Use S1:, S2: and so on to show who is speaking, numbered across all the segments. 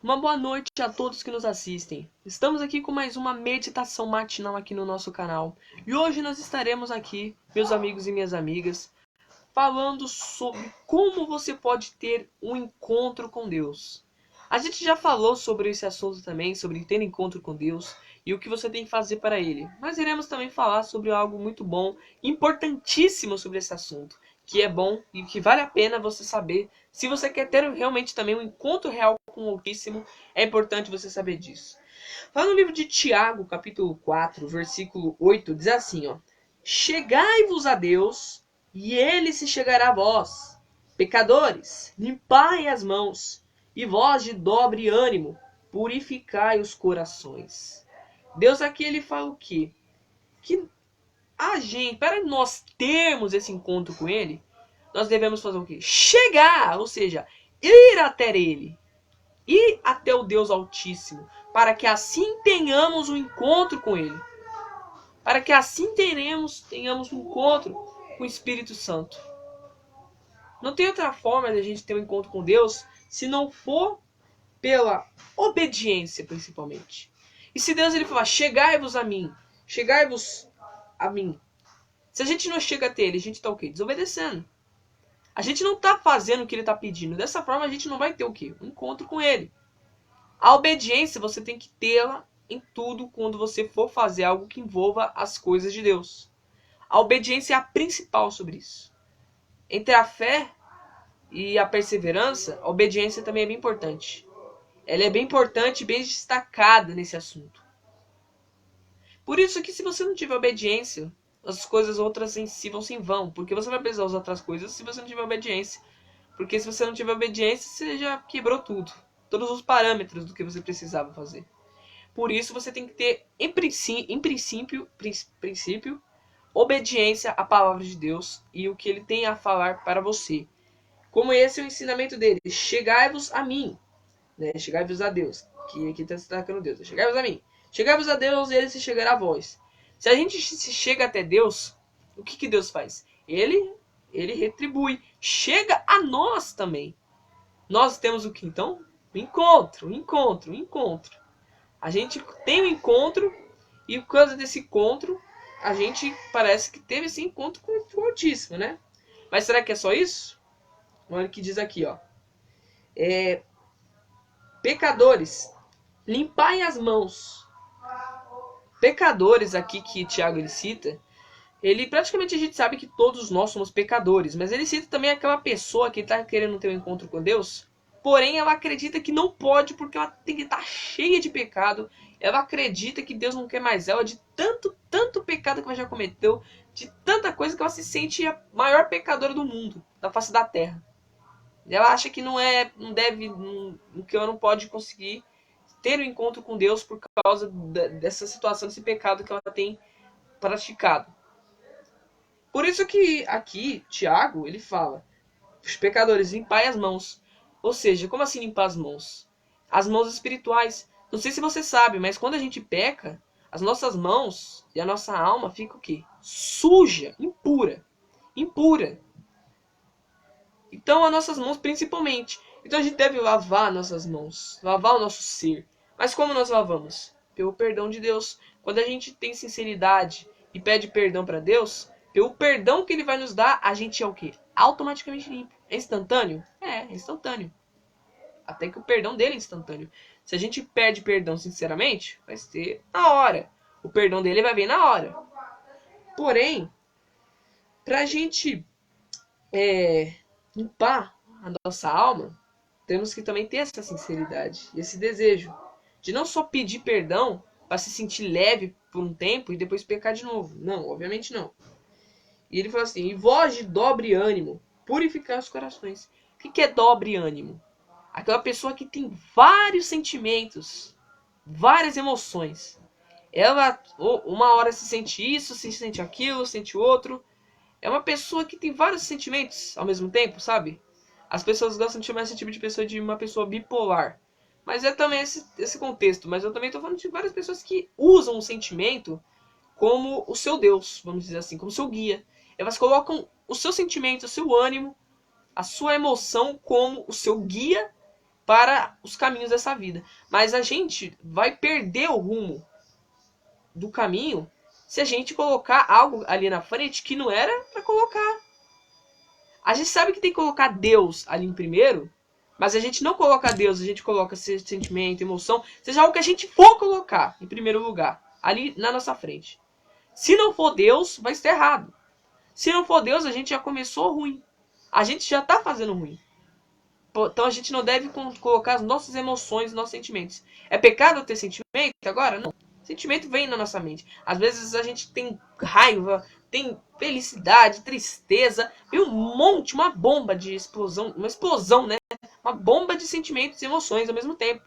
S1: Uma boa noite a todos que nos assistem. Estamos aqui com mais uma meditação matinal aqui no nosso canal. E hoje nós estaremos aqui, meus amigos e minhas amigas, falando sobre como você pode ter um encontro com Deus. A gente já falou sobre esse assunto também, sobre ter encontro com Deus e o que você tem que fazer para ele. Mas iremos também falar sobre algo muito bom, importantíssimo sobre esse assunto, que é bom e que vale a pena você saber. Se você quer ter realmente também um encontro real com o Altíssimo, é importante você saber disso. Lá no livro de Tiago, capítulo 4, versículo 8, diz assim, ó: Chegai-vos a Deus, e ele se chegará a vós. Pecadores, limpai as mãos, e vós de dobre ânimo, purificai os corações. Deus aqui ele fala o quê? Que a gente, para nós termos esse encontro com ele, nós devemos fazer o quê? Chegar, ou seja, ir até ele. Ir até o Deus Altíssimo, para que assim tenhamos um encontro com ele. Para que assim tenhamos um encontro com o Espírito Santo. Não tem outra forma de a gente ter um encontro com Deus se não for pela obediência, principalmente. E se Deus ele falar, chegai-vos a mim, chegai-vos a mim. Se a gente não chega até ele, a gente está o quê? Desobedecendo. A gente não está fazendo o que ele está pedindo. Dessa forma a gente não vai ter o quê? Um encontro com ele. A obediência você tem que tê-la em tudo quando você for fazer algo que envolva as coisas de Deus. A obediência é a principal sobre isso. Entre a fé e a perseverança, a obediência também é bem importante. Ela é bem importante e bem destacada nesse assunto. Por isso que se você não tiver obediência, as coisas outras em si vão se em vão. Porque você vai precisar usar outras coisas se você não tiver obediência. Porque se você não tiver obediência, você já quebrou tudo. Todos os parâmetros do que você precisava fazer. Por isso você tem que ter, em princípio, obediência à palavra de Deus e o que ele tem a falar para você. Como esse é o ensinamento dele. Chegai-vos a mim. Né? Chegai-vos a Deus. Que aqui está destacando Deus. Chegai-vos a mim. Chegai-vos a Deus e ele se chegará a vós. Se a gente se chega até Deus, o que Deus faz? Ele retribui. Chega a nós também. Nós temos o que então? Encontro. A gente tem um encontro e por causa desse encontro, a gente parece que teve esse encontro com o Altíssimo, né? Mas será que é só isso? Olha o que diz aqui, ó. Pecadores, limpai as mãos. Pecadores aqui que Tiago ele cita, ele praticamente a gente sabe que todos nós somos pecadores, mas ele cita também aquela pessoa que está querendo ter um encontro com Deus, porém ela acredita que não pode porque ela tem que estar cheia de pecado, ela acredita que Deus não quer mais ela de tanto pecado que ela já cometeu, de tanta coisa que ela se sente a maior pecadora do mundo, da face da terra. Ela acha que que ela não pode conseguir ter um encontro com Deus por causa dessa situação, desse pecado que ela tem praticado. Por isso que aqui, Tiago, ele fala, os pecadores, limpai as mãos. Ou seja, como assim limpar as mãos? As mãos espirituais. Não sei se você sabe, mas quando a gente peca, as nossas mãos e a nossa alma fica o quê? Suja, impura. Então, as nossas mãos principalmente. Então a gente deve lavar nossas mãos, lavar o nosso ser. Mas como nós lavamos? Pelo perdão de Deus. Quando a gente tem sinceridade e pede perdão para Deus, pelo perdão que ele vai nos dar, a gente é o quê? Automaticamente limpo. É instantâneo? É instantâneo. Até que o perdão dele é instantâneo. Se a gente pede perdão sinceramente, vai ser na hora. O perdão dele vai vir na hora. Porém, pra gente limpar a nossa alma, temos que também ter essa sinceridade, esse desejo de não só pedir perdão para se sentir leve por um tempo e depois pecar de novo. Não, obviamente não. E ele fala assim, e vós de dobre ânimo, purificar os corações. O que é dobre ânimo? Aquela pessoa que tem vários sentimentos, várias emoções. Ela, uma hora se sente isso, se sente aquilo, sente outro. É uma pessoa que tem vários sentimentos ao mesmo tempo, sabe? As pessoas gostam de chamar esse tipo de pessoa de uma pessoa bipolar. Mas é também esse contexto. Mas eu também estou falando de várias pessoas que usam o sentimento como o seu Deus, vamos dizer assim, como seu guia. Elas colocam o seu sentimento, o seu ânimo, a sua emoção como o seu guia para os caminhos dessa vida. Mas a gente vai perder o rumo do caminho se a gente colocar algo ali na frente que não era para colocar. A gente sabe que tem que colocar Deus ali em primeiro, mas a gente não coloca Deus, a gente coloca sentimento, emoção, seja algo que a gente for colocar em primeiro lugar, ali na nossa frente. Se não for Deus, vai estar errado. Se não for Deus, a gente já começou ruim. A gente já está fazendo ruim. Então a gente não deve colocar as nossas emoções, nossos sentimentos. É pecado ter sentimento agora? Não. Sentimento vem na nossa mente. Às vezes a gente tem raiva, tem felicidade, tristeza, e um monte, uma bomba de explosão, uma explosão, né? Uma bomba de sentimentos e emoções ao mesmo tempo.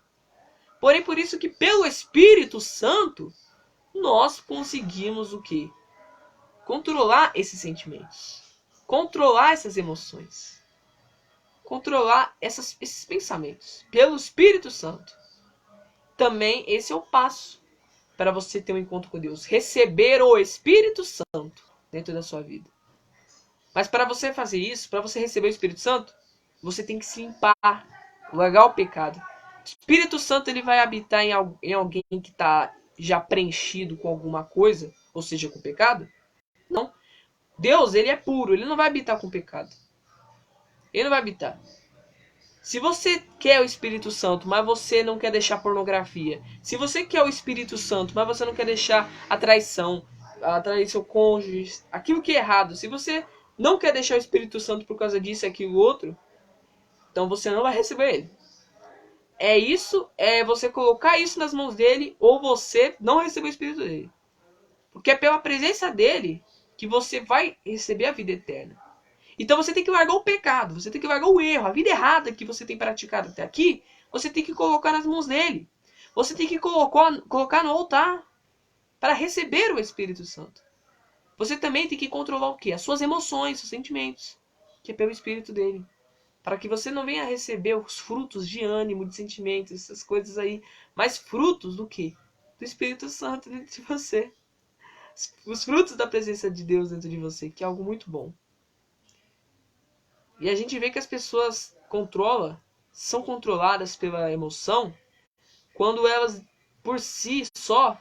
S1: Porém, por isso que pelo Espírito Santo, nós conseguimos o quê? Controlar esses sentimentos. Controlar essas emoções. Controlar esses pensamentos. Pelo Espírito Santo. Também esse é o passo para você ter um encontro com Deus. Receber o Espírito Santo dentro da sua vida. Mas para você fazer isso, para você receber o Espírito Santo, você tem que se limpar, largar o pecado. O Espírito Santo ele vai habitar em alguém que está já preenchido com alguma coisa, ou seja, com pecado? Não. Deus, ele é puro, ele não vai habitar com pecado. Ele não vai habitar. Se você quer o Espírito Santo, mas você não quer deixar pornografia. Se você quer o Espírito Santo, mas você não quer deixar a traição, atrair seu cônjuge, aquilo que é errado. Se você não quer deixar o Espírito Santo por causa disso, aquilo, outro, então você não vai receber ele. É isso, é você colocar isso nas mãos dele, ou você não receber o Espírito dele. Porque é pela presença dele que você vai receber a vida eterna. Então você tem que largar o pecado, você tem que largar o erro, a vida errada que você tem praticado até aqui, você tem que colocar nas mãos dele. Você tem que colocar no altar para receber o Espírito Santo. Você também tem que controlar o quê? As suas emoções, seus sentimentos, que é pelo Espírito dele. Para que você não venha receber os frutos de ânimo, de sentimentos, essas coisas aí, mas frutos do quê? Do Espírito Santo dentro de você. Os frutos da presença de Deus dentro de você, que é algo muito bom. E a gente vê que as pessoas são controladas pela emoção quando elas, por si só,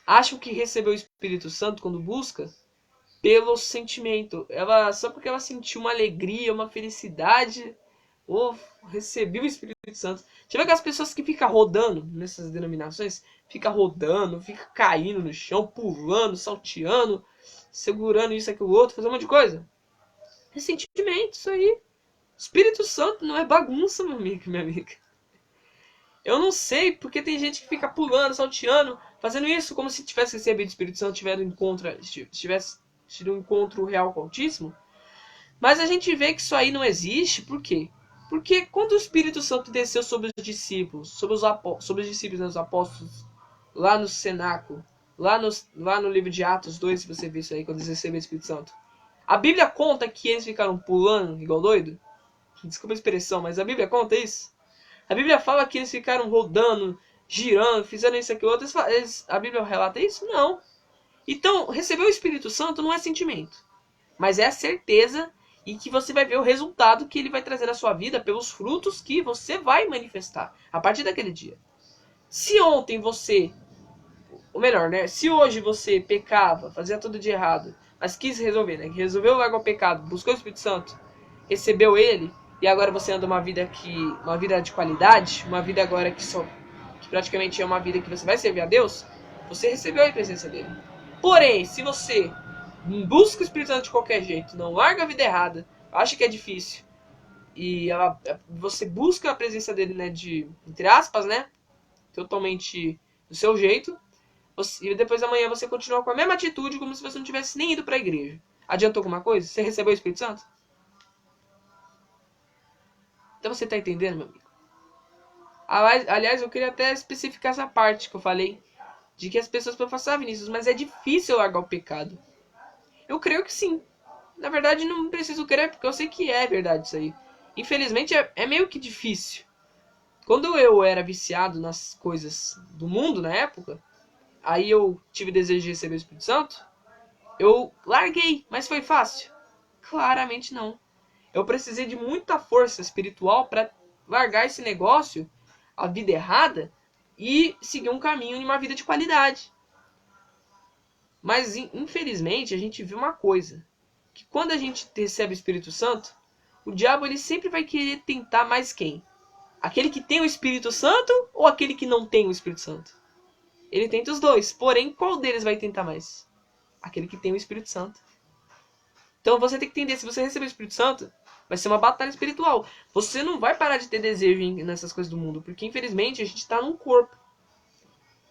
S1: acham que recebeu o Espírito Santo quando busca pelo sentimento. Só porque ela sentiu uma alegria, uma felicidade, ou recebeu o Espírito Santo. Você vê que as pessoas que ficam rodando nessas denominações, fica rodando, fica caindo no chão, pulando, salteando, segurando isso, aquilo, outro, fazendo um monte de coisa. É sentimento, isso aí. Espírito Santo não é bagunça, meu amigo, minha amiga. Eu não sei porque tem gente que fica pulando, salteando, fazendo isso como se tivesse recebido o Espírito Santo, tivesse tido um encontro real com o Altíssimo. Mas a gente vê que isso aí não existe, por quê? Porque quando o Espírito Santo desceu sobre os discípulos, sobre os discípulos, né, os apóstolos, lá no cenáculo, lá no livro de Atos 2, se você vê isso aí, quando eles receberam o Espírito Santo. A Bíblia conta que eles ficaram pulando igual doido. Desculpa a expressão, mas a Bíblia conta isso. A Bíblia fala que eles ficaram rodando, girando, fizeram isso aqui outro. A Bíblia relata isso? Não. Então, receber o Espírito Santo não é sentimento, mas é a certeza e que você vai ver o resultado que ele vai trazer na sua vida pelos frutos que você vai manifestar a partir daquele dia. Se ontem você, ou melhor, né? Se hoje você pecava, fazia tudo de errado, mas quis resolver, né? Resolveu largar o pecado, buscou o Espírito Santo, recebeu ele, e agora você anda uma vida de qualidade, uma vida agora que praticamente é uma vida que você vai servir a Deus, você recebeu a presença dele. Porém, se você busca o Espírito Santo de qualquer jeito, não larga a vida errada, acha que é difícil, e você busca a presença dele, né, entre aspas, né, totalmente do seu jeito, e depois amanhã você continua com a mesma atitude como se você não tivesse nem ido para a igreja. Adiantou alguma coisa? Você recebeu o Espírito Santo? Então você está entendendo, meu amigo? Aliás, eu queria até especificar essa parte que eu falei, de que as pessoas podem falar, Vinícius, mas é difícil largar o pecado. Eu creio que sim. Na verdade, não preciso crer, porque eu sei que é verdade isso aí. Infelizmente, é meio que difícil. Quando eu era viciado nas coisas do mundo, na época, aí eu tive desejo de receber o Espírito Santo, eu larguei, mas foi fácil? Claramente não. Eu precisei de muita força espiritual para largar esse negócio, a vida errada, e seguir um caminho em uma vida de qualidade. Mas, infelizmente, a gente viu uma coisa. Que quando a gente recebe o Espírito Santo, o diabo ele sempre vai querer tentar mais quem? Aquele que tem o Espírito Santo ou aquele que não tem o Espírito Santo? Ele tenta os dois. Porém, qual deles vai tentar mais? Aquele que tem o Espírito Santo. Então você tem que entender, se você receber o Espírito Santo, vai ser uma batalha espiritual. Você não vai parar de ter desejo nessas coisas do mundo, porque infelizmente a gente está num corpo.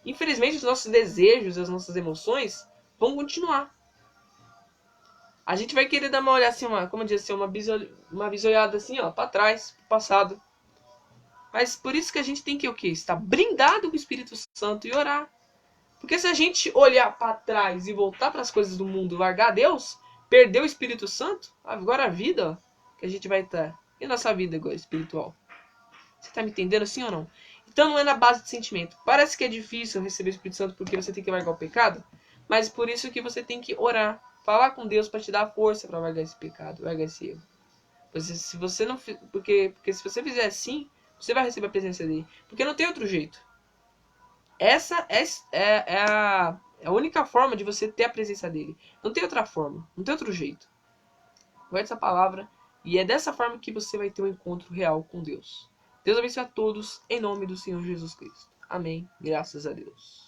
S1: Infelizmente os nossos desejos, as nossas emoções vão continuar. A gente vai querer dar uma olhada assim, como eu disse, uma bisoiada assim, ó, para trás, pro passado. Mas por isso que a gente tem que o quê? Estar blindado com o Espírito Santo e orar. Porque se a gente olhar para trás e voltar para as coisas do mundo, largar Deus, perder o Espírito Santo, agora a vida ó, que a gente vai estar. E a nossa vida agora espiritual? Você está me entendendo assim ou não? Então não é na base de sentimento. Parece que é difícil receber o Espírito Santo porque você tem que largar o pecado, mas por isso que você tem que orar, falar com Deus para te dar força para largar esse pecado, largar esse erro. Se você não, porque se você fizer assim, você vai receber a presença dele, porque não tem outro jeito. Essa é a única forma de você ter a presença dele. Não tem outra forma, não tem outro jeito. Guarde essa palavra e é dessa forma que você vai ter um encontro real com Deus. Deus abençoe a todos em nome do Senhor Jesus Cristo. Amém. Graças a Deus.